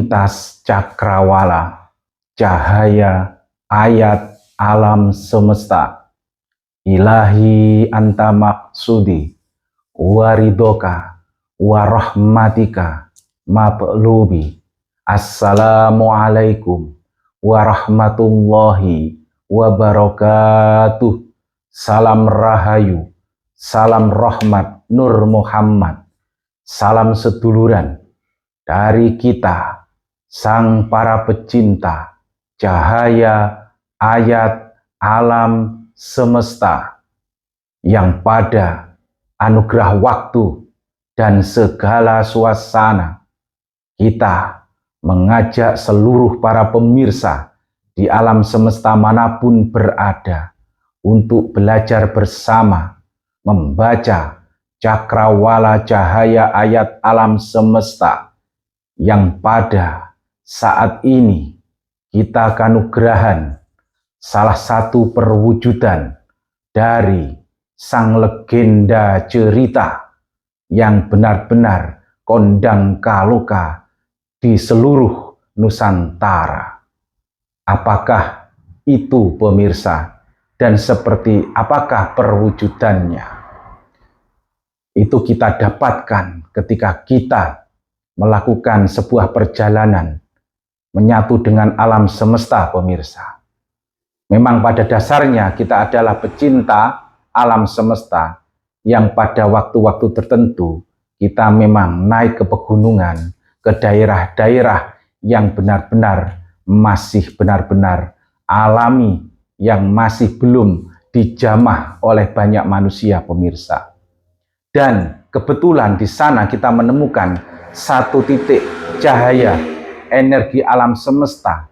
Lintas cakrawala, cahaya ayat alam semesta, ilahi anta maksudi, waridoka, warahmatika, mablubi. Assalamualaikum warahmatullahi wabarakatuh. Salam rahayu, salam rahmat Nur Muhammad, salam seduluran dari kita, sang para pecinta cahaya ayat alam semesta, yang pada anugerah waktu dan segala suasana kita mengajak seluruh para pemirsa di alam semesta manapun berada untuk belajar bersama membaca cakrawala cahaya ayat alam semesta, yang pada saat ini kita kanugerahan salah satu perwujudan dari sang legenda cerita yang benar-benar kondang kaloka di seluruh Nusantara. Apakah itu pemirsa, dan seperti apakah perwujudannya? Itu kita dapatkan ketika kita melakukan sebuah perjalanan menyatu dengan alam semesta, pemirsa. Memang pada dasarnya kita adalah pecinta alam semesta yang pada waktu-waktu tertentu kita memang naik ke pegunungan, ke daerah-daerah yang benar-benar masih benar-benar alami, yang masih belum dijamah oleh banyak manusia, pemirsa. Dan kebetulan di sana kita menemukan satu titik cahaya energi alam semesta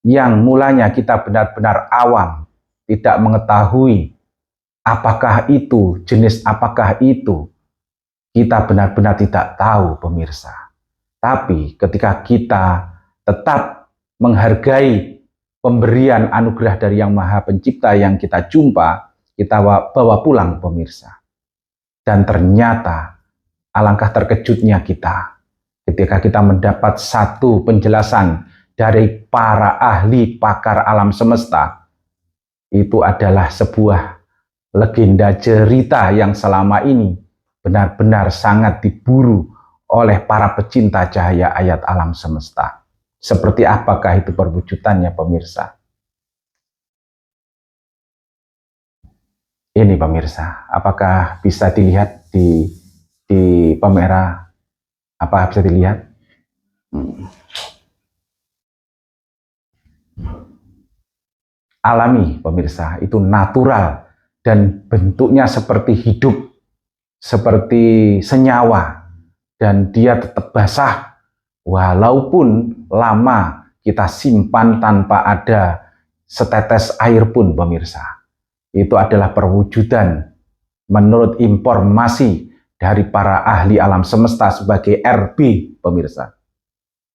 yang mulanya kita benar-benar awam, tidak mengetahui apakah itu, jenis apakah itu, kita benar-benar tidak tahu, pemirsa. Tapi ketika kita tetap menghargai pemberian anugerah dari Yang Maha Pencipta yang kita jumpa, kita bawa pulang, pemirsa. Dan ternyata alangkah terkejutnya kita ketika kita mendapat satu penjelasan dari para ahli pakar alam semesta. Itu adalah sebuah legenda cerita yang selama ini benar-benar sangat diburu oleh para pecinta cahaya ayat alam semesta. Seperti apakah itu perwujudannya, pemirsa? Ini, pemirsa, apakah bisa dilihat di kamera? Apa bisa dilihat? Alami, pemirsa, itu natural dan bentuknya seperti hidup, seperti senyawa, dan dia tetap basah walaupun lama kita simpan tanpa ada setetes air pun, pemirsa. Itu adalah perwujudan menurut informasi dari para ahli alam semesta sebagai RB, pemirsa.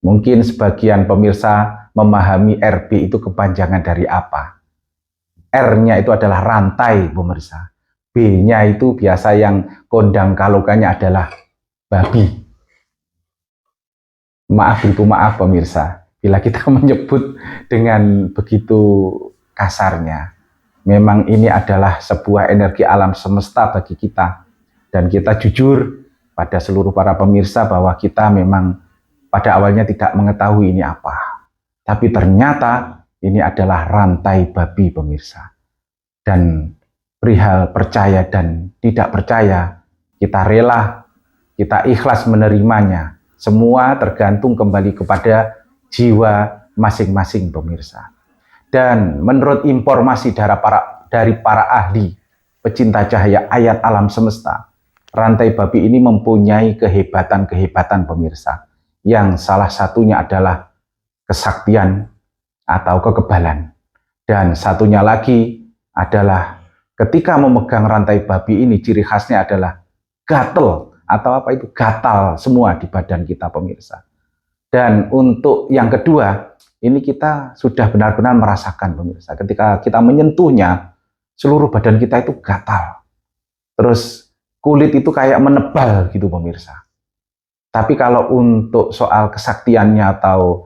Mungkin sebagian pemirsa memahami RB itu kepanjangan dari apa. R-nya itu adalah rantai, pemirsa. B-nya itu biasa yang kondang kalokanya adalah babi. Maaf itu maaf, pemirsa, bila kita menyebut dengan begitu kasarnya. Memang ini adalah sebuah energi alam semesta bagi kita. Dan kita jujur pada seluruh para pemirsa bahwa kita memang pada awalnya tidak mengetahui ini apa. Tapi ternyata ini adalah rantai babi, pemirsa. Dan perihal percaya dan tidak percaya, kita rela, kita ikhlas menerimanya. Semua tergantung kembali kepada jiwa masing-masing, pemirsa. Dan menurut informasi dari para ahli pecinta cahaya ayat alam semesta, rantai babi ini mempunyai kehebatan-kehebatan, pemirsa, yang salah satunya adalah kesaktian atau kekebalan. Dan satunya lagi adalah ketika memegang rantai babi ini, ciri khasnya adalah gatel, atau apa itu, gatal semua di badan kita, pemirsa. Dan untuk yang kedua, ini kita sudah benar-benar merasakan, pemirsa. Ketika kita menyentuhnya, seluruh badan kita itu gatal. Terus kulit itu kayak menebal gitu, pemirsa. Tapi kalau untuk soal kesaktiannya atau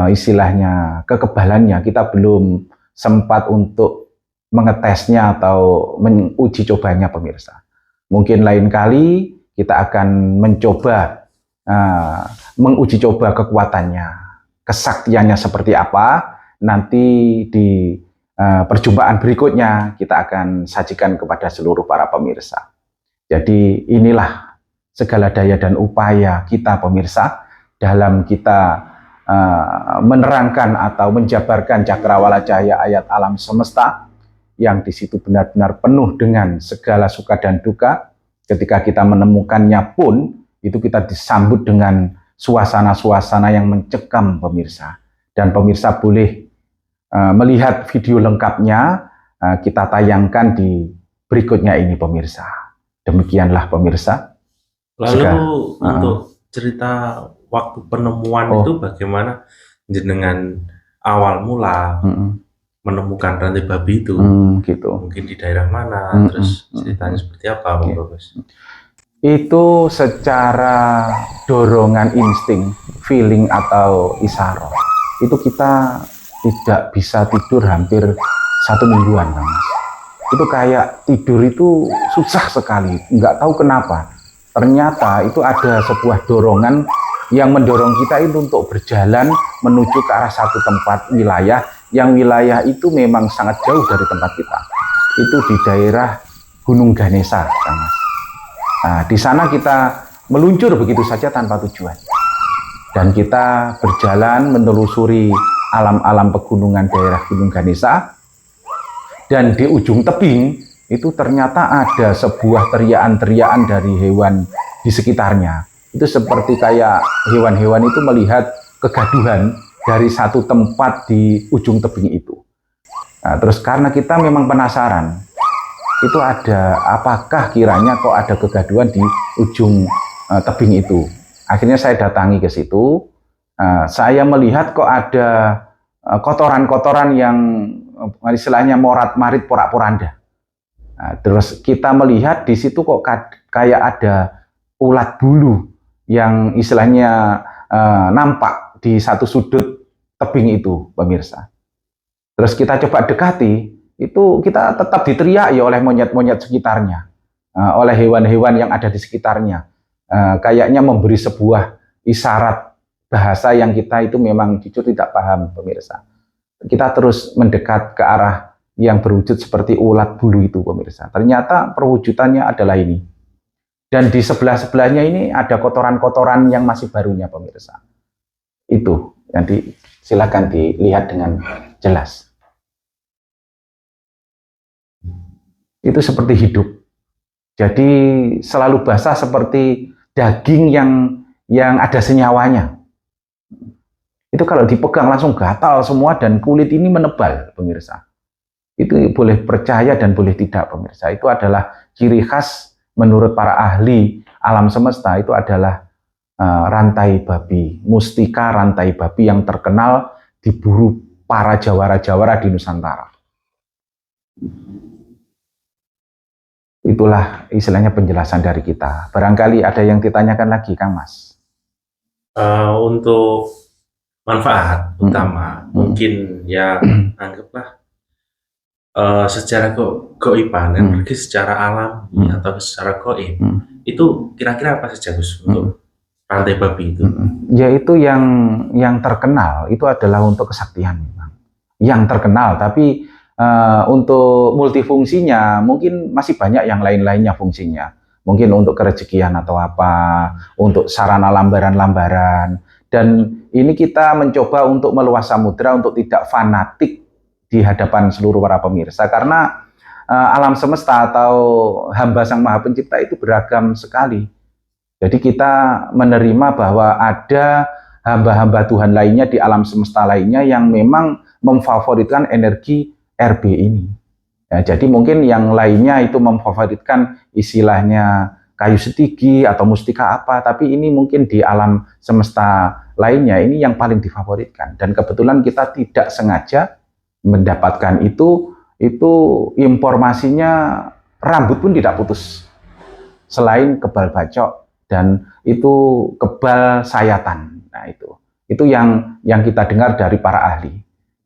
istilahnya kekebalannya, kita belum sempat untuk mengetesnya atau menguji cobanya pemirsa. Mungkin lain kali kita akan mencoba menguji coba kekuatannya, kesaktiannya seperti apa. Nanti di perjumpaan berikutnya kita akan sajikan kepada seluruh para pemirsa. Jadi inilah segala daya dan upaya kita pemirsa dalam kita menerangkan atau menjabarkan cakrawala cahaya ayat alam semesta yang di situ benar-benar penuh dengan segala suka dan duka. Ketika kita menemukannya pun itu kita disambut dengan suasana-suasana yang mencekam pemirsa. Dan pemirsa boleh melihat video lengkapnya kita tayangkan di berikutnya ini pemirsa. Demikianlah pemirsa. Lalu untuk cerita waktu penemuan itu bagaimana jenengan awal mula menemukan rantai babi itu? Gitu. Mungkin di daerah mana? Terus ceritanya seperti apa, Bang Bagus? Itu secara dorongan insting, feeling atau isyarat. Itu kita tidak bisa tidur hampir 1 mingguan, Bang Mas. Itu kayak tidur itu susah sekali, nggak tahu kenapa. Ternyata itu ada sebuah dorongan yang mendorong kita itu untuk berjalan menuju ke arah satu tempat wilayah, yang wilayah itu memang sangat jauh dari tempat kita. Itu di daerah Gunung Ganesha, Bang Mas. Nah, di sana kita meluncur begitu saja tanpa tujuan. Dan kita berjalan menelusuri alam-alam pegunungan daerah Gunung Ganesha. Dan di ujung tebing itu ternyata ada sebuah teriakan-teriakan dari hewan di sekitarnya. Itu seperti kayak hewan-hewan itu melihat kegaduhan dari satu tempat di ujung tebing itu. Nah, terus karena kita memang penasaran, itu ada apakah kiranya kok ada kegaduhan di ujung tebing itu. Akhirnya saya datangi ke situ. Saya melihat kok ada kotoran-kotoran yang istilahnya morat-marit porak-poranda. Nah, terus kita melihat di situ kok kayak ada ulat bulu yang istilahnya nampak di satu sudut tebing itu, pemirsa. Terus kita coba dekati, itu kita tetap diteriaki oleh monyet-monyet sekitarnya, oleh hewan-hewan yang ada di sekitarnya. Kayaknya memberi sebuah isyarat bahasa yang kita itu memang jujur tidak paham, pemirsa. Kita terus mendekat ke arah yang berwujud seperti ulat bulu itu, pemirsa. Ternyata perwujudannya adalah ini. Dan di sebelah-sebelahnya ini ada kotoran-kotoran yang masih barunya, pemirsa. Itu, nanti silakan dilihat dengan jelas. Itu seperti hidup. Jadi selalu basah seperti daging yang ada senyawanya. Itu kalau dipegang langsung gatal semua dan kulit ini menebal, pemirsa. Itu boleh percaya dan boleh tidak, pemirsa. Itu adalah ciri khas menurut para ahli alam semesta, itu adalah rantai babi, mustika rantai babi yang terkenal diburu para jawara-jawara di Nusantara. Itulah istilahnya penjelasan dari kita. Barangkali ada yang ditanyakan lagi, Kang Mas. Untuk manfaat utama, mungkin ya anggaplah secara goiban, energi secara alam atau secara goib, itu kira-kira apa saja Gus untuk rantai babi itu? Yaitu yang terkenal itu adalah untuk kesaktian, memang. Yang terkenal, tapi untuk multifungsinya mungkin masih banyak yang lain-lainnya fungsinya. Mungkin untuk kerezekian atau apa, untuk sarana lambaran-lambaran. Dan ini kita mencoba untuk meluas samudera untuk tidak fanatik di hadapan seluruh para pemirsa. Karena alam semesta atau hamba Sang Maha Pencipta itu beragam sekali. Jadi kita menerima bahwa ada hamba-hamba Tuhan lainnya di alam semesta lainnya yang memang memfavoritkan energi RB ini. Ya, jadi mungkin yang lainnya itu memfavoritkan istilahnya kayu setigi atau mustika apa, tapi ini mungkin di alam semesta lainnya ini yang paling difavoritkan. Dan kebetulan kita tidak sengaja mendapatkan itu informasinya rambut pun tidak putus. Selain kebal bacok dan itu kebal sayatan. Nah, itu yang kita dengar dari para ahli.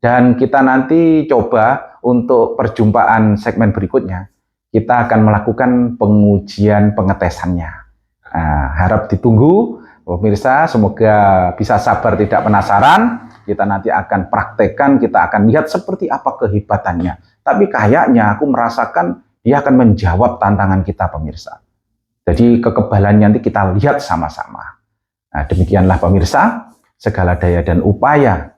Dan kita nanti coba untuk perjumpaan segmen berikutnya, kita akan melakukan pengujian pengetesannya. Nah, harap ditunggu, pemirsa, semoga bisa sabar tidak penasaran. Kita nanti akan praktekkan, kita akan lihat seperti apa kehebatannya. Tapi kayaknya aku merasakan dia akan menjawab tantangan kita, pemirsa. Jadi kekebalannya nanti kita lihat sama-sama. Nah, demikianlah pemirsa, segala daya dan upaya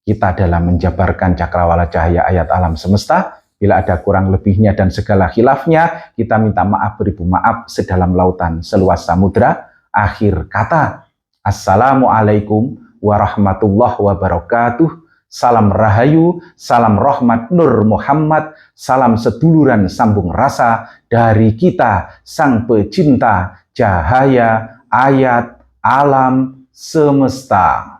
kita dalam menjabarkan cakrawala cahaya ayat alam semesta. Bila ada kurang lebihnya dan segala khilafnya, kita minta maaf beribu maaf sedalam lautan seluas samudra. Akhir kata, assalamualaikum warahmatullahi wabarakatuh. Salam rahayu, salam rahmat Nur Muhammad, salam seduluran sambung rasa dari kita sang pecinta cahaya ayat alam semesta.